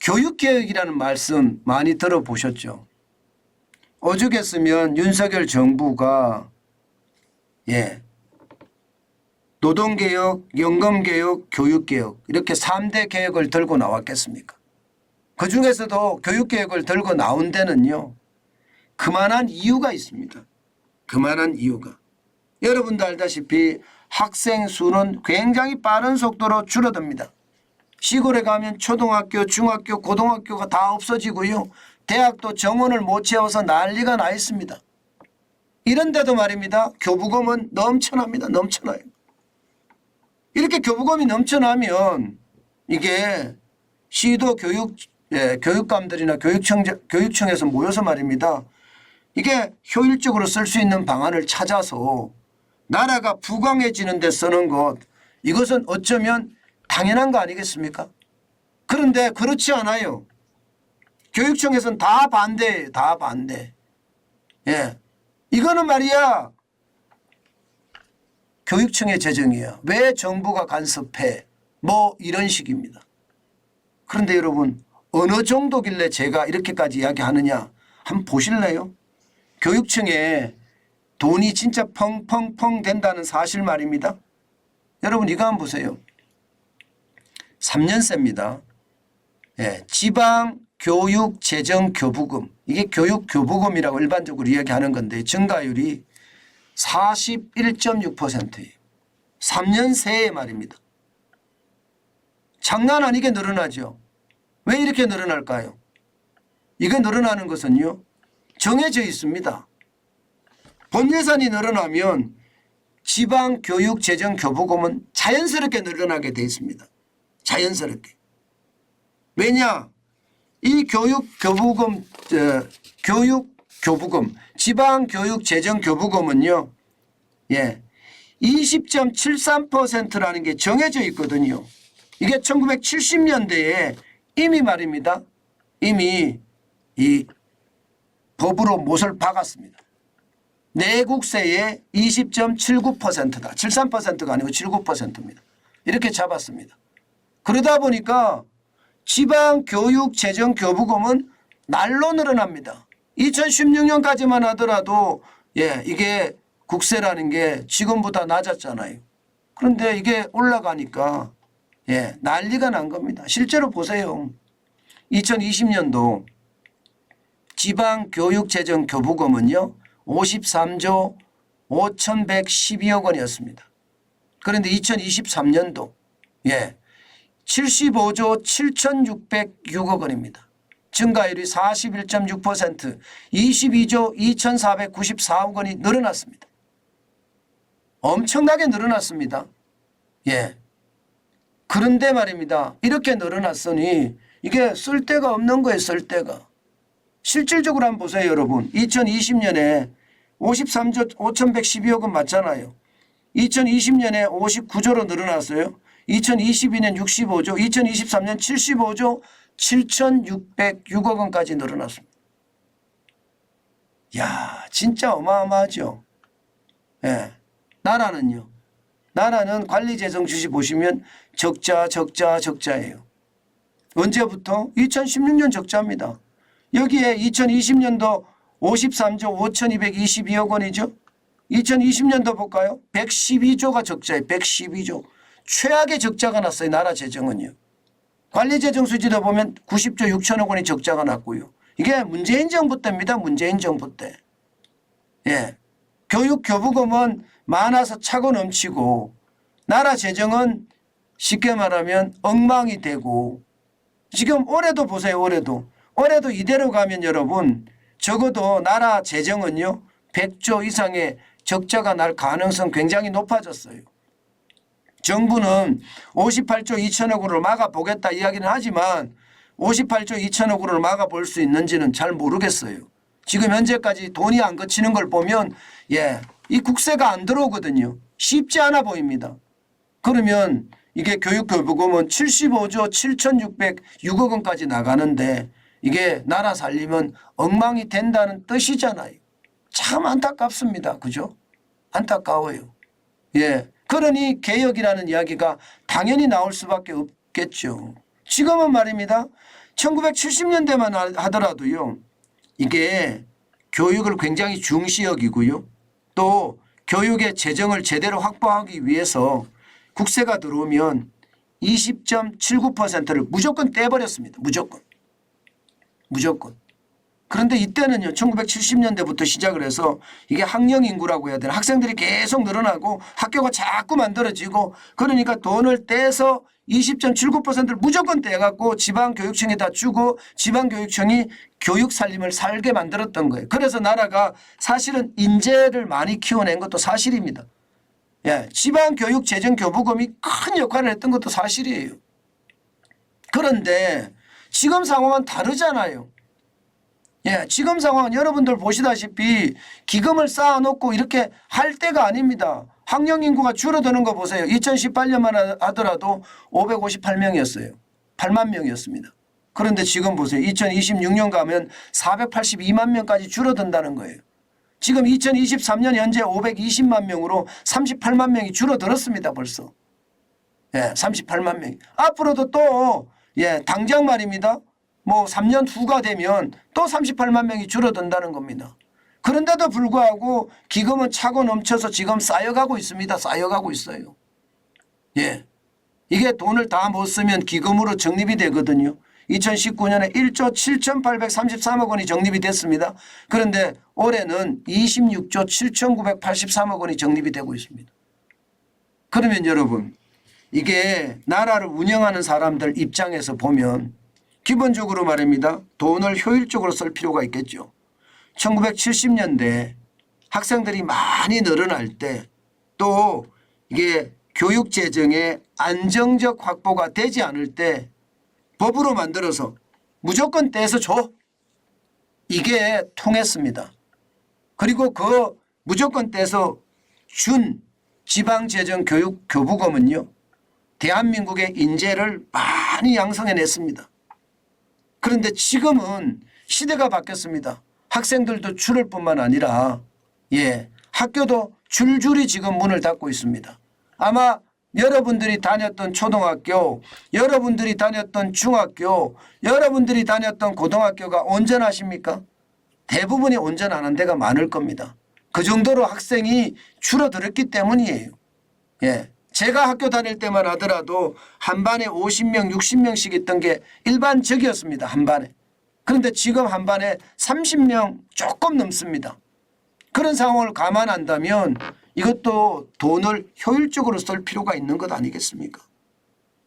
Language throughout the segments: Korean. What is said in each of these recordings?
교육개혁이라는 말씀 많이 들어보셨죠? 오죽했으면 윤석열 정부가 노동개혁, 연금개혁, 교육개혁 이렇게 3대 개혁을 들고 나왔겠습니까? 그중에서도 교육개혁을 들고 나온 데는요. 그만한 이유가 있습니다. 그만한 이유가. 여러분도 알다시피 학생 수는 굉장히 빠른 속도로 줄어듭니다. 시골에 가면 초등학교, 중학교, 고등학교가 다 없어지고요. 대학도 정원을 못 채워서 난리가 나 있습니다. 이런데도 말입니다. 교부금은 넘쳐납니다. 넘쳐나요. 이렇게 교부금이 넘쳐나면 이게 시도 교육감들이나 교육청에서 모여서 말입니다. 이게 효율적으로 쓸 수 있는 방안을 찾아서 나라가 부강해지는 데 쓰는 것, 이것은 어쩌면 당연한 거 아니겠습니까? 그런데 그렇지 않아요. 교육청에서는 다 반대예요. 다 반대. 이거는 말이야 교육청의 재정이야. 왜 정부가 간섭해? 뭐 이런 식입니다. 그런데 여러분 어느 정도길래 제가 이렇게까지 이야기하느냐 한번 보실래요? 교육청에 돈이 진짜 펑펑펑 된다는 사실 말입니다. 여러분 이거 한번 보세요. 3년세입니다. 지방교육재정교부금, 이게 교육교부금이라고 일반적으로 이야기하는 건데 증가율이 41.6%예요. 3년 새에 말입니다. 장난 아니게 늘어나죠. 왜 이렇게 늘어날까요? 이거 늘어나는 것은요. 정해져 있습니다. 본 예산이 늘어나면 지방교육재정교부금은 자연스럽게 늘어나게 돼 있습니다. 자연스럽게. 왜냐? 이 교육교부금, 지방교육재정교부금은요. 20.73%라는 게 정해져 있거든요. 이게 1970년대에 이미 말입니다. 이미 이 법으로 못을 박았습니다. 내국세의 20.79%다. 73%가 아니고 79%입니다. 이렇게 잡았습니다. 그러다 보니까 지방교육재정교부금은 날로 늘어납니다. 2016년까지만 하더라도 이게 국세라는 게 지금보다 낮았잖아요. 그런데 이게 올라가니까 난리가 난 겁니다. 실제로 보세요. 2020년도 지방교육재정교부금은요. 53조 5,112억 원이었습니다. 그런데 2023년도 75조 7,606억 원입니다. 증가율이 41.6%, 22조 2,494억 원이 늘어났습니다. 엄청나게 늘어났습니다. 그런데 말입니다. 이렇게 늘어났으니 이게 쓸 데가 없는 거예요. 쓸 데가. 실질적으로 한번 보세요. 여러분. 2020년에 53조 5,112억 원 맞잖아요. 2020년에 59조로 늘어났어요. 2022년 65조, 2023년 75조 7,606억 원까지 늘어났습니다. 야, 진짜 어마어마하죠. 나라는요. 나라는 관리재정 주시 보시면 적자예요. 언제부터? 2016년 적자입니다. 여기에 2020년도 53조 5,222억 원이죠. 2020년도 볼까요? 112조가 적자예요. 112조. 최악의 적자가 났어요. 나라 재정은요. 관리재정 수지도 보면 90조 6천억 원이 적자가 났고요. 이게 문재인 정부 때입니다. 문재인 정부 때. 교육교부금은 많아서 차고 넘치고 나라 재정은 쉽게 말하면 엉망이 되고 지금 올해도 보세요. 올해도 이대로 가면 여러분 적어도 나라 재정은요 100조 이상의 적자가 날 가능성 굉장히 높아졌어요. 정부는 58조 2천억 원으로 막아보겠다 이야기는 하지만 58조 2천억 원으로 막아볼 수 있는지는 잘 모르겠어요. 지금 현재까지 돈이 안 거치는 걸 보면 이 국세가 안 들어오거든요. 쉽지 않아 보입니다. 그러면 이게 교육교부금은 75조 7,606억 원까지 나가는데 이게 나라 살리면 엉망이 된다는 뜻이잖아요. 참 안타깝습니다. 그죠? 안타까워요. 그러니 개혁이라는 이야기가 당연히 나올 수밖에 없겠죠. 지금은 말입니다. 1970년대만 하더라도요. 이게 교육을 굉장히 중시 여기고요. 또 교육의 재정을 제대로 확보하기 위해서 국세가 들어오면 20.79%를 무조건 떼버렸습니다. 무조건. 그런데 이때는요. 1970년대부터 시작을 해서 이게 학령 인구라고 해야 되나 학생들이 계속 늘어나고 학교가 자꾸 만들어지고 그러니까 돈을 떼서 20.79%를 무조건 떼갖고 지방교육청에다 주고 지방교육청이 교육 살림을 살게 만들었던 거예요. 그래서 나라가 사실은 인재를 많이 키워낸 것도 사실입니다. 예, 지방교육재정교부금이 큰 역할을 했던 것도 사실이에요. 그런데 지금 상황은 다르잖아요. 예, 지금 상황은 여러분들 보시다시피 기금을 쌓아놓고 이렇게 할 때가 아닙니다. 학령 인구가 줄어드는 거 보세요. 2018년만 하더라도 558명이었어요. 8만 명이었습니다. 그런데 지금 보세요. 2026년 가면 482만 명까지 줄어든다는 거예요. 지금 2023년 현재 520만 명으로 38만 명이 줄어들었습니다. 벌써. 예, 38만 명. 앞으로도 또 당장 말입니다. 뭐 3년 후가 되면 또 38만 명이 줄어든다는 겁니다. 그런데도 불구하고 기금은 차고 넘쳐서 지금 쌓여가고 있습니다. 쌓여가고 있어요. 예, 이게 돈을 다 못 쓰면 기금으로 적립이 되거든요. 2019년에 1조 7,833억 원이 적립이 됐습니다. 그런데 올해는 26조 7,983억 원이 적립이 되고 있습니다. 그러면 여러분 이게 나라를 운영하는 사람들 입장에서 보면 기본적으로 말입니다. 돈을 효율적으로 쓸 필요가 있겠죠. 1970년대 학생들이 많이 늘어날 때 또 이게 교육재정의 안정적 확보가 되지 않을 때 법으로 만들어서 무조건 떼서 줘. 이게 통했습니다. 그리고 그 무조건 떼서 준 지방재정교육교부금은요. 대한민국의 인재를 많이 양성해냈습니다. 그런데 지금은 시대가 바뀌었습니다. 학생들도 줄을 뿐만 아니라 학교도 줄줄이 지금 문을 닫고 있습니다. 아마 여러분들이 다녔던 초등학교, 여러분들이 다녔던 중학교, 여러분들이 다녔던 고등학교가 온전하십니까? 대부분이 온전한 데가 많을 겁니다. 그 정도로 학생이 줄어들었기 때문이에요. 예. 제가 학교 다닐 때만 하더라도 한 반에 50명, 60명씩 있던 게 일반적이었습니다. 한 반에. 그런데 지금 한 반에 30명 조금 넘습니다. 그런 상황을 감안한다면 이것도 돈을 효율적으로 쓸 필요가 있는 것 아니겠습니까?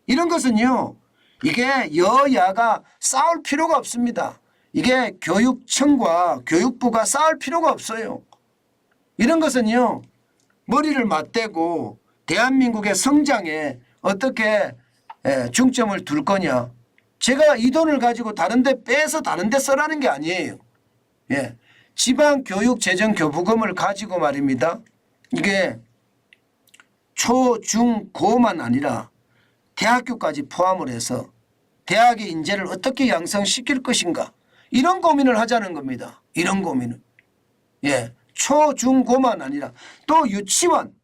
이런 것은요. 이게 여야가 싸울 필요가 없습니다. 이게 교육청과 교육부가 싸울 필요가 없어요. 이런 것은요. 머리를 맞대고 대한민국의 성장에 어떻게 중점을 둘 거냐. 제가 이 돈을 가지고 다른 데 빼서 다른 데 써라는 게 아니에요. 예. 지방교육재정교부금을 가지고 말입니다. 이게 초, 중, 고만 아니라 대학교까지 포함을 해서 대학의 인재를 어떻게 양성시킬 것인가. 이런 고민을 하자는 겁니다. 이런 고민을. 예. 초, 중, 고만 아니라 또 유치원.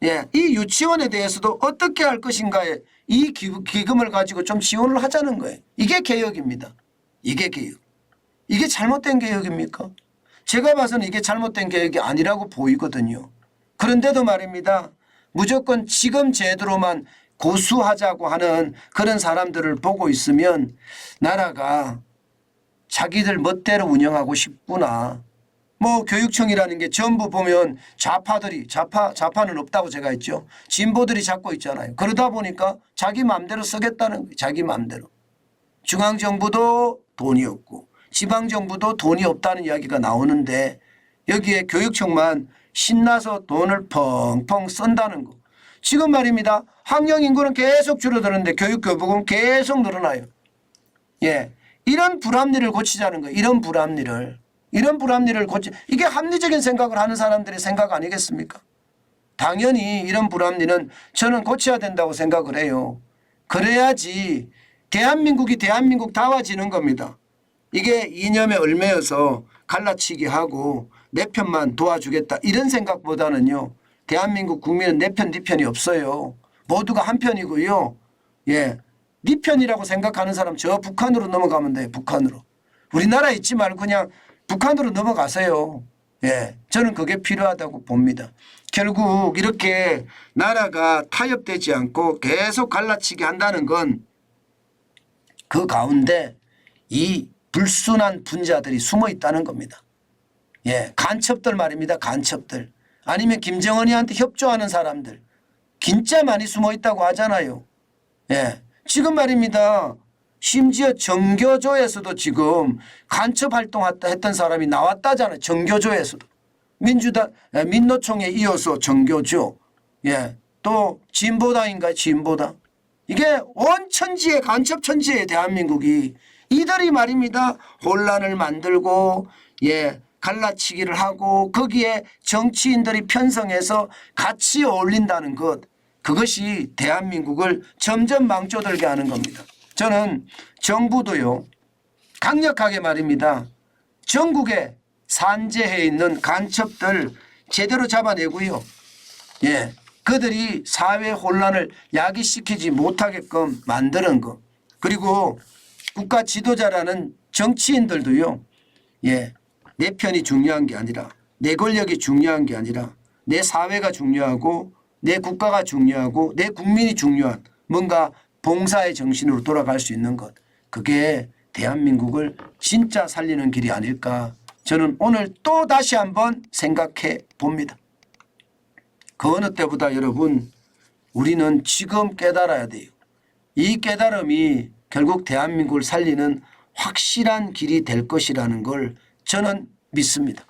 예, 이 유치원에 대해서도 어떻게 할 것인가에 이 기금을 가지고 좀 지원을 하자는 거예요. 이게 개혁입니다. 이게 개혁. 이게 잘못된 개혁입니까? 제가 봐서는 이게 잘못된 개혁이 아니라고 보이거든요. 그런데도 말입니다. 무조건 지금 제도로만 고수하자고 하는 그런 사람들을 보고 있으면 나라가 자기들 멋대로 운영하고 싶구나. 뭐 교육청이라는 게 전부 보면 좌파들이 좌파는 없다고 제가 했죠. 진보들이 잡고 있잖아요. 그러다 보니까 자기 마음대로 쓰겠다는 거예요. 자기 마음대로. 중앙정부도 돈이 없고 지방정부도 돈이 없다는 이야기가 나오는데 여기에 교육청만 신나서 돈을 펑펑 쓴다는 거. 지금 말입니다. 학령 인구는 계속 줄어드는데 교육교부금 계속 늘어나요. 예, 이런 불합리를 고치자는 거예요. 이런 불합리를 고치. 이게 합리적인 생각을 하는 사람들의 생각 아니겠습니까? 당연히 이런 불합리는 저는 고쳐야 된다고 생각을 해요. 그래야지 대한민국이 대한민국다워지는 겁니다. 이게 이념에 얽매여서 갈라치기 하고 내 편만 도와주겠다 이런 생각보다는요. 대한민국 국민은 내 편, 네 편이 없어요. 모두가 한 편이고요. 예, 네 편이라고 생각하는 사람 저 북한으로 넘어가면 돼요. 북한으로. 우리나라에 있지 말고 그냥 북한으로 넘어가세요. 예, 저는 그게 필요하다고 봅니다. 결국 이렇게 나라가 타협되지 않고 계속 갈라치기 한다는 건 그 가운데 이 불순한 분자들이 숨어 있다는 겁니다. 예, 간첩들 말입니다. 간첩들. 아니면 김정은이한테 협조하는 사람들. 진짜 많이 숨어 있다고 하잖아요. 예, 지금 말입니다. 심지어 정교조에서도 지금 간첩 활동했던 사람이 나왔다잖아요. 정교조에서도. 민노총에 이어서 정교조. 예, 또 진보당인가요? 진보당. 이게 원천지의 간첩천지의 대한민국이 이들이 말입니다. 혼란을 만들고 예, 갈라치기를 하고 거기에 정치인들이 편성해서 같이 어울린다는 것. 그것이 대한민국을 점점 망쳐들게 하는 겁니다. 저는 정부도요. 강력하게 말입니다. 전국에 산재해 있는 간첩들 제대로 잡아내고요. 예, 그들이 사회 혼란을 야기시키지 못하게끔 만드는 것. 그리고 국가 지도자라는 정치인들도요. 예, 내 편이 중요한 게 아니라 내 권력이 중요한 게 아니라 내 사회가 중요하고 내 국가가 중요하고 내 국민이 중요한 뭔가 봉사의 정신으로 돌아갈 수 있는 것. 그게 대한민국을 진짜 살리는 길이 아닐까. 저는 오늘 또 다시 한번 생각해 봅니다. 그 어느 때보다 여러분 우리는 지금 깨달아야 돼요. 이 깨달음이 결국 대한민국을 살리는 확실한 길이 될 것이라는 걸 저는 믿습니다.